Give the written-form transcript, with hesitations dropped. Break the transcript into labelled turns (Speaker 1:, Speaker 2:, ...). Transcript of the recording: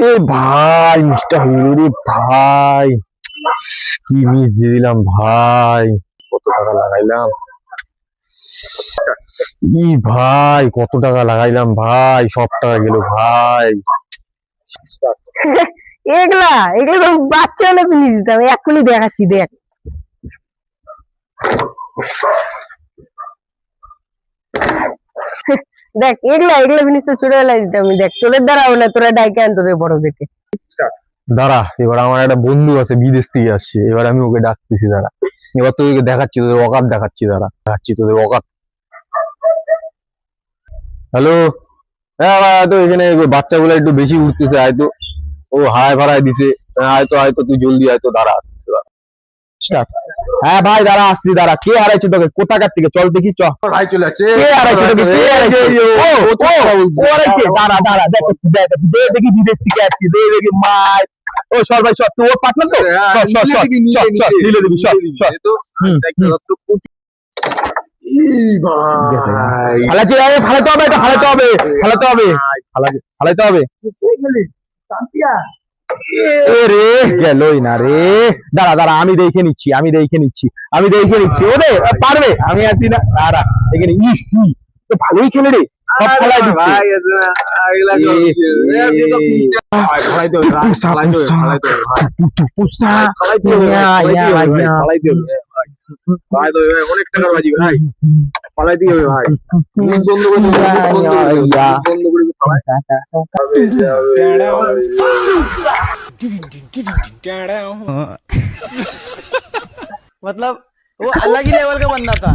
Speaker 1: এ ভাই মিষ্টা হইল রে ভাই, কি মিস দিয়ে দিলাম ভাই, কত টাকা লাগাইলাম। ই ভাই কত টাকা লাগাইলাম ভাই, সব টাকা গেল ভাই।
Speaker 2: এগুলা এগুলো তো বাচ্চা হলে কিনে দিতাম, এক্ষুনি দেখাচ্ছি দেখ। দেখ এগুলা এগুলো জিনিস তো ছোটবেলায় দিতাম, দেখ তোদের দ্বারা না, তোরা ডাইকে আনতো বড় দেখে।
Speaker 1: দাঁড়া, এবার আমার একটা বন্ধু আছে বিদেশ থেকে আসছে, এবার আমি ওকে ডাকতেছি, দাঁড়া এবার তোদেরকে দেখাচ্ছি, তোদের অকাত দেখাচ্ছি, দাঁড়া দেখাচ্ছি তোদের অকাত। হ্যালো, হ্যাঁ ভাই, তো এখানে বাচ্চাগুলো একটু বেশি উঠতেছে, হয়তো ও হায় ভাড়ায় দিছে, হয়তো হয়তো তুই জলদি হয়তো দাঁড়া আসছিস। হ্যাঁ ভাই দাঁড়া আসছি, দাঁড়া। কে হারাইছে তোকে, কোথাকার থেকে, চল দেখি চ।
Speaker 3: ভাই চলে আসছে।
Speaker 1: কে হারাইছে তোকে, কে হারাইছে? ও হারাইছে, দাঁড়া দাঁড়া দেখাচ্ছি, দেখাচ্ছি, দে দেখি বিদেশ থেকে আসছি, দে দেখি মাই। ও সর ভাই সর, তুই ওর পার্টনার তো, সর সর সর সর, নিলে দিবি, সর সর। ফালাইতে হবে, ফালাইতে হবে, এটা ফালাইতে হবে, ফালাইতে হবে, ফালাইতে হবে। এ রে গেলই না রে, দাঁড়া দাঁড়া, আমি দেখে নিচ্ছি, আমি দেখে নিচ্ছি, আমি দেখে নিচ্ছি, ওরে পারবে, আমি আছি না, দাঁড়া এখানে। ইস তো ভালোই খেলে রে, সব ফেলাই দিচ্ছে।
Speaker 3: অনেক টাকার বাজি ভাই, পালাইতে হবে ভাই, বন্ধ করে
Speaker 4: मतलब वो अलग ही लेवल का बंदा था।